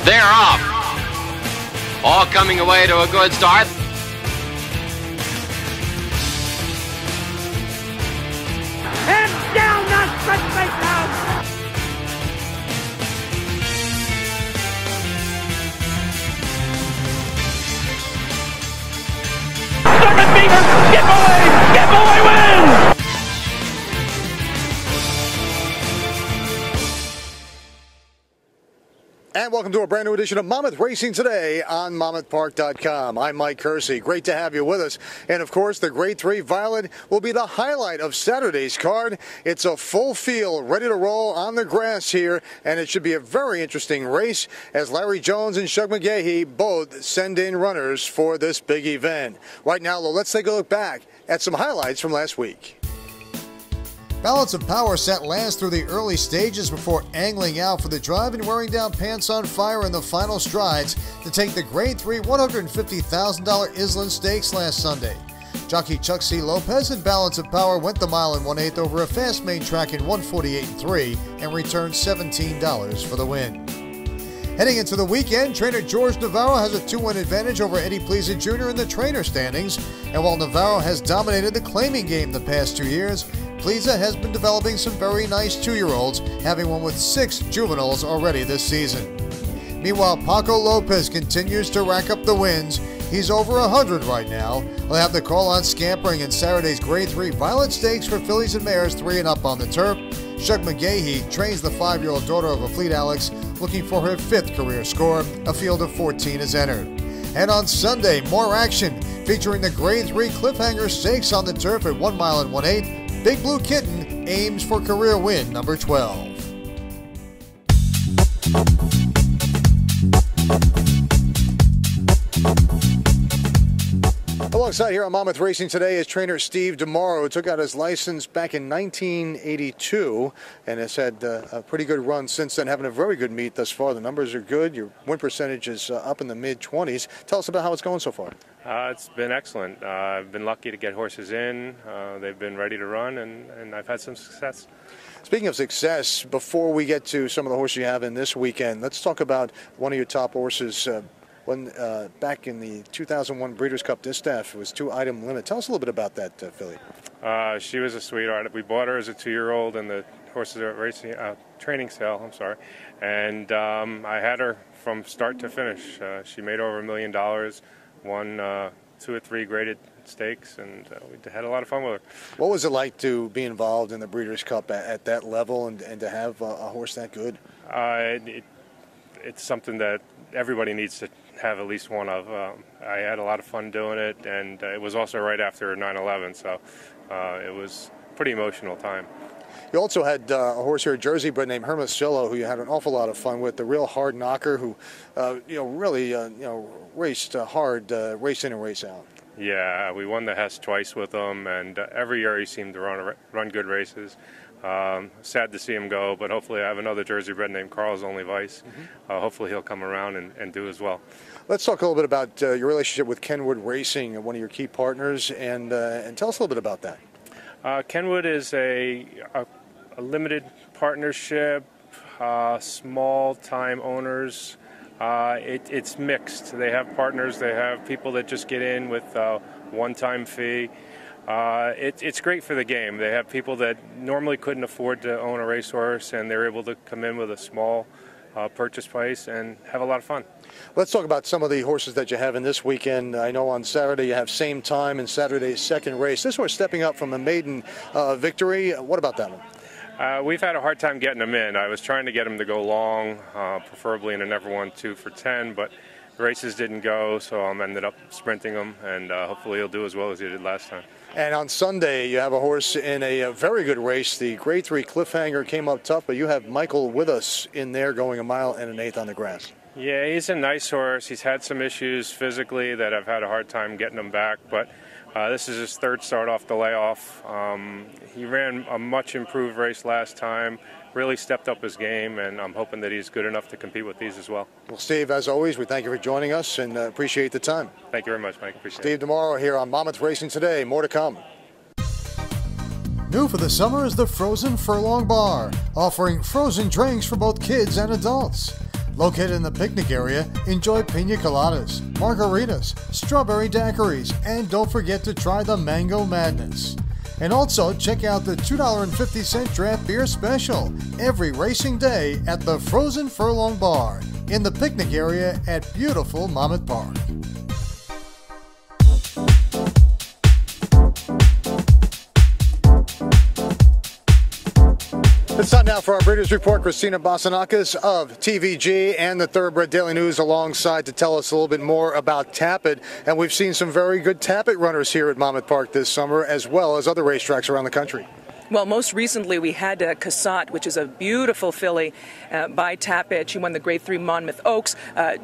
They're off. All coming away to a good start. And down that stretch they come. Second Beaver, Skip away wins! And welcome to a brand new edition of Monmouth Racing Today on MonmouthPark.com. I'm Mike Curci. Great to have you with us. And of course, the Grade 3 Violet will be the highlight of Saturday's card. It's a full field, ready to roll on the grass here, and it should be a very interesting race as Larry Jones and Shug McGahee both send in runners for this big event. Right now, let's take a look back at some highlights from last week. Balance of Power sat last through the early stages before angling out for the drive and wearing down pants on fire in the final strides to take the Grade 3 $150,000 Island Stakes last Sunday. Jockey Chuck C. Lopez and Balance of Power went the mile and 1/8 over a fast main track in 1:48.3 and returned $17 for the win. Heading into the weekend, trainer George Navarro has a 2-win advantage over Eddie Pleasant Jr. in the trainer standings, and while Navarro has dominated the claiming game the past 2 years, Pleasant has been developing some very nice 2-year-olds, having won with 6 juveniles already this season. Meanwhile, Paco Lopez continues to rack up the wins. He's over 100 right now. He'll have the call on scampering in Saturday's Grade 3 Violet Stakes for fillies and mares 3 and up on the turf. Shug McGahee trains the 5-year-old daughter of a Fleet Alex, looking for her 5th career score. A field of 14 is entered. And on Sunday, more action featuring the Grade 3 Cliffhanger Stakes on the turf at 1 mile and 1/8. Big Blue Kitten aims for career win number 12. Alongside here on Monmouth Racing Today is trainer Steve DeMauro, who took out his license back in 1982 and has had a pretty good run since then, having a very good meet thus far. The numbers are good. Your win percentage is up in the mid-20s. Tell us about how it's going so far. It's been excellent. I've been lucky to get horses in. They've been ready to run, and I've had some success. Speaking of success, before we get to some of the horses you have in this weekend, let's talk about one of your top horses. Back in the 2001 Breeders' Cup Distaff, it was 2-item limit. Tell us a little bit about that filly. She was a sweetheart. We bought her as a 2-year-old, and the horses are at racing training sale. I'm sorry, and I had her from start to finish. She made over $1 million, won 2 or 3 graded stakes, and we had a lot of fun with her. What was it like to be involved in the Breeders' Cup at that level and to have a horse that good? It's something that everybody needs to have at least one of. I had a lot of fun doing it, and it was also right after 9/11, so it was a pretty emotional time. You also had a horse here, a Jersey bred named Hermosillo, who you had an awful lot of fun with, the real hard knocker who really raced hard, race in and race out. Yeah, we won the Hess twice with him, and every year he seemed to run good races. Sad to see him go, but hopefully I have another Jersey bred named Carl's Only Vice. Hopefully he'll come around and do as well. Let's talk a little bit about your relationship with Kenwood Racing, one of your key partners, and tell us a little bit about that. Kenwood is a limited partnership, small-time owners. It's mixed. They have partners. They have people that just get in with a one-time fee. It's great for the game. They have people that normally couldn't afford to own a racehorse, and they're able to come in with a small purchase price and have a lot of fun. Let's talk about some of the horses that you have in this weekend. I know on Saturday you have Same Time in Saturday's second race. This horse stepping up from a maiden victory. What about that one? We've had a hard time getting him in. I was trying to get him to go long, preferably in a never won 2 for 10, but the races didn't go, so I ended up sprinting him, and hopefully he'll do as well as he did last time. And on Sunday, you have a horse in a very good race. The Grade 3 Cliffhanger came up tough, but you have Michael with us in there going 1 mile and 1/8 on the grass. Yeah, he's a nice horse. He's had some issues physically that I've had a hard time getting him back, but this is his 3rd start off the layoff. He ran a much improved race last time, really stepped up his game, and I'm hoping that he's good enough to compete with these as well. Well, Steve, as always, we thank you for joining us and appreciate the time. Thank you very much, Mike. Appreciate it. Steve DeMauro here on Monmouth Racing Today. More to come. New for the summer is the Frozen Furlong Bar, offering frozen drinks for both kids and adults. Located in the picnic area, enjoy pina coladas, margaritas, strawberry daiquiris, and don't forget to try the Mango Madness. And also check out the $2.50 draft beer special every racing day at the Frozen Furlong Bar in the picnic area at beautiful Monmouth Park. It's time now for our Breeders' Report. Christina Basanakis of TVG and the Thoroughbred Daily News alongside to tell us a little bit more about Tappet. And we've seen some very good Tappet runners here at Monmouth Park this summer, as well as other racetracks around the country. Well, most recently we had Augsut, which is a beautiful filly by Tappet. She won the Grade 3 Monmouth Oaks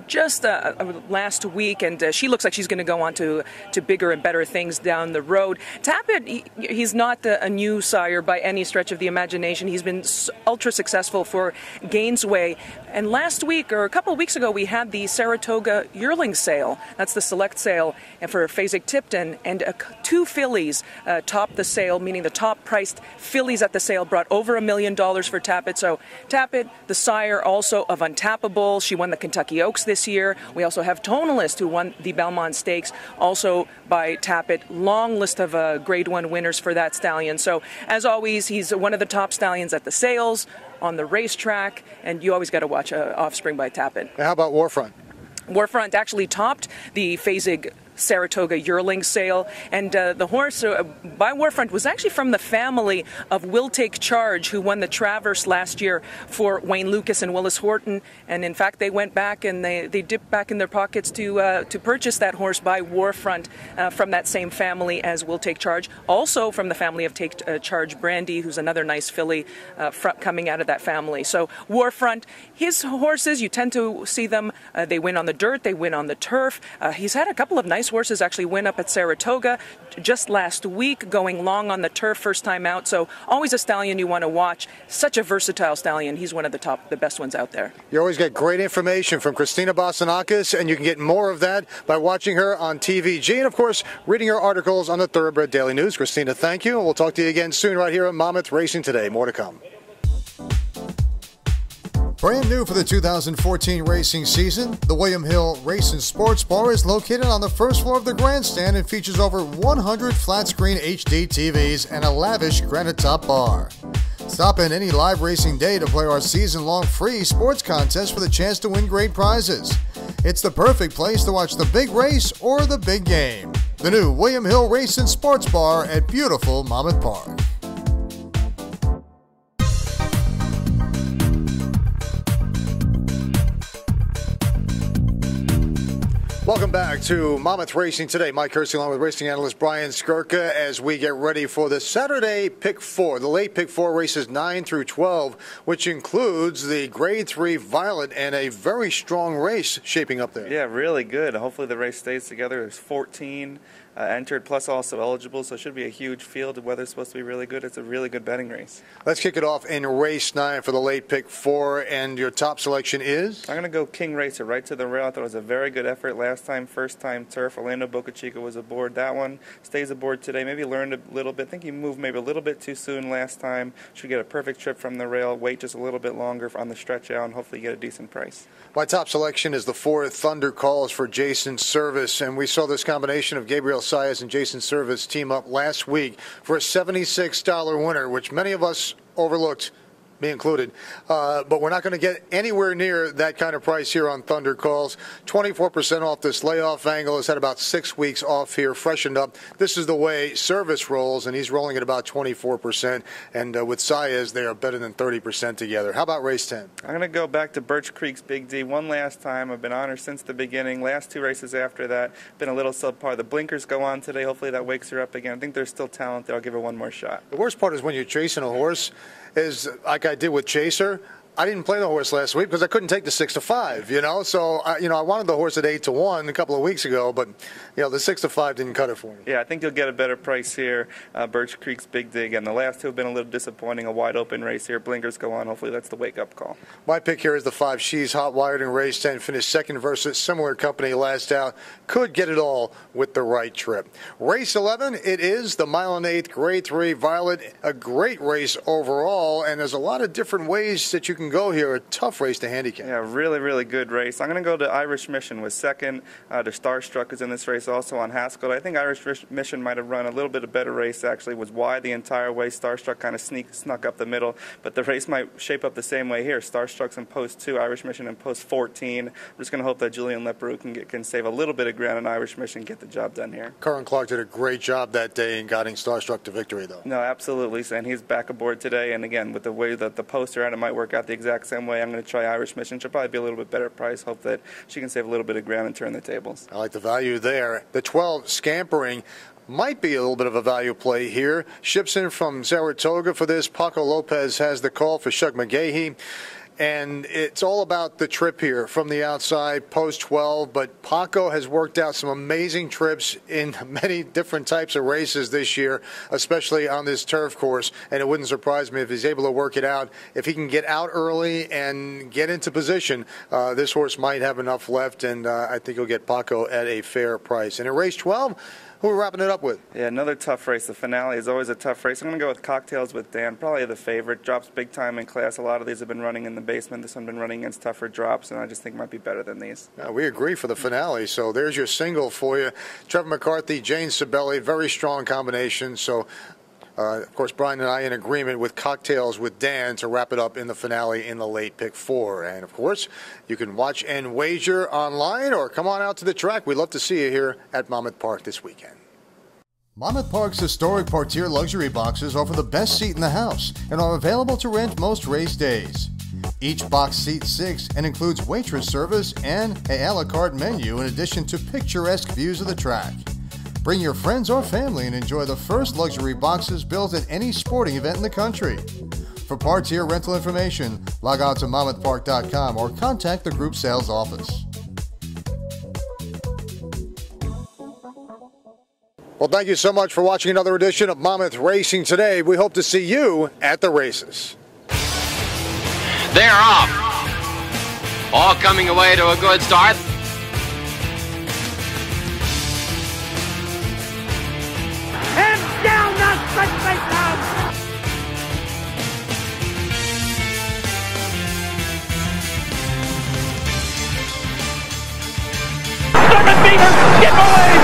just last week, and she looks like she's going to go on to bigger and better things down the road. Tappet, he's not a new sire by any stretch of the imagination. He's been ultra successful for Gainesway. And last week, or a couple of weeks ago, we had the Saratoga yearling sale. That's the select sale for Fasig-Tipton, and 2 fillies topped the sale, meaning the top-priced fillies at the sale brought over $1 million for Tappet. So Tappet, the sire also of Untappable. She won the Kentucky Oaks this year. We also have Tonalist, who won the Belmont Stakes, also by Tappet. Long list of Grade 1 winners for that stallion. So as always, he's one of the top stallions at the sales, on the racetrack, and you always got to watch Offspring by Tappet. How about Warfront? Warfront actually topped the Fasig Saratoga yearling sale, and the horse by Warfront was actually from the family of Will Take Charge, who won the Traverse last year for Wayne Lucas and Willis Horton. And in fact, they went back and they dipped back in their pockets to purchase that horse by Warfront from that same family as Will Take Charge. Also from the family of Take Charge Brandy, who's another nice filly coming out of that family. So Warfront, his horses, you tend to see them, they win on the dirt, they win on the turf. He's had a couple of nice horses actually win up at Saratoga just last week, going long on the turf first time out. So always a stallion you want to watch. Such a versatile stallion. He's one of the best ones out there. You always get great information from Christina Basanakis, and you can get more of that by watching her on TVG and, of course, reading her articles on the Thoroughbred Daily News. Christina, thank you, and we'll talk to you again soon right here at Monmouth Racing Today. More to come. Brand new for the 2014 racing season, the William Hill Race and Sports Bar is located on the first floor of the grandstand and features over 100 flat-screen HD TVs and a lavish granite top bar. Stop in any live racing day to play our season-long free sports contest for the chance to win great prizes. It's the perfect place to watch the big race or the big game. The new William Hill Race and Sports Bar at beautiful Monmouth Park. Welcome back to Monmouth Racing Today. Mike Curci along with racing analyst Brian Skirka as we get ready for the Saturday Pick 4, the late Pick 4 races 9 through 12, which includes the Grade 3 Violet and a very strong race shaping up there. Yeah, really good. Hopefully the race stays together. There's 14 entered, plus also eligible, so it should be a huge field. The weather's supposed to be really good. It's a really good betting race. Let's kick it off in race 9 for the late Pick 4, and your top selection is? I'm going to go King Racer right to the rail. I thought it was a very good effort last time, first time turf. Orlando Boca Chica was aboard. That one stays aboard today. Maybe learned a little bit. I think he moved maybe a little bit too soon last time. Should get a perfect trip from the rail. Wait just a little bit longer on the stretch out and hopefully get a decent price. My top selection is the 4 Thunder Calls for Jason Service, and we saw this combination of Gabriel Saez and Jason Service team up last week for a $76 winner, which many of us overlooked, me included. But we're not going to get anywhere near that kind of price here on Thunder Calls. 24% off this layoff angle. Has had about 6 weeks off here, freshened up. This is the way Service rolls, and he's rolling at about 24%. And with Saez, they are better than 30% together. How about race 10? I'm going to go back to Birch Creek's Big D. One last time. I've been on her since the beginning. Last 2 races after that, been a little subpar. The blinkers go on today. Hopefully that wakes her up again. I think they're still talented. I'll give her one more shot. The worst part is when you're chasing a horse, is like I did with Chaser. I didn't play the horse last week because I couldn't take the 6-5, you know. So, I wanted the horse at 8-1 a couple of weeks ago, but, the 6-5 didn't cut it for me. Yeah, I think you'll get a better price here. Birch Creek's Big Dig, and the last 2 have been a little disappointing. A wide open race here. Blinkers go on. Hopefully that's the wake-up call. My pick here is the 5 She's Hot Wired in race 10. Finished second versus similar company last out. Could get it all with the right trip. Race 11, it is the 1 1/8 Grade 3 Violet. A great race overall, and there's a lot of different ways that you can can go here. A tough race to handicap. Yeah, really, really good race. I'm going to go to Irish Mission with second. The Starstruck is in this race also on Haskell. I think Irish Mission might have run a little bit of better race, actually. Was wide the entire way. Starstruck kind of snuck up the middle. But the race might shape up the same way here. Starstruck's in post 2, Irish Mission in post 14. I'm just going to hope that Julian Leperoux can save a little bit of ground in Irish Mission and get the job done here. Curran Clark did a great job that day in getting Starstruck to victory, though. No, absolutely. And he's back aboard today. And again, with the way that the poster out, it might work out the exact same way. I'm going to try Irish Mission. She'll probably be a little bit better price. Hope that she can save a little bit of ground and turn the tables. I like the value there. The 12 Scampering might be a little bit of a value play here. Ships in from Saratoga for this. Paco Lopez has the call for Shug McGahee. And it's all about the trip here from the outside, post 12. But Paco has worked out some amazing trips in many different types of races this year, especially on this turf course. And it wouldn't surprise me if he's able to work it out. If he can get out early and get into position, this horse might have enough left. And I think he'll get Paco at a fair price. And in race 12, who are we wrapping it up with? Yeah, another tough race. The finale is always a tough race. I'm going to go with Cocktails with Dan, probably the favorite. Drops big time in class. A lot of these have been running in the basement. This one been running against tougher drops, and I just think might be better than these. Yeah, we agree for the finale. So there's your single for you. Trevor McCarthy, Jane Sibeli, very strong combination. So, of course, Brian and I in agreement with Cocktails with Dan to wrap it up in the finale in the late pick 4. And, of course, you can watch and wager online or come on out to the track. We'd love to see you here at Monmouth Park this weekend. Monmouth Park's historic Partier luxury boxes offer the best seat in the house and are available to rent most race days. Each box seats 6 and includes waitress service and a la carte menu in addition to picturesque views of the track. Bring your friends or family and enjoy the first luxury boxes built at any sporting event in the country. For Partier rental information, log on to monmouthpark.com or contact the group sales office. Well, thank you so much for watching another edition of Monmouth Racing Today. We hope to see you at the races. They're off. All coming away to a good start. And down the stretch they come. Second beater, skip away.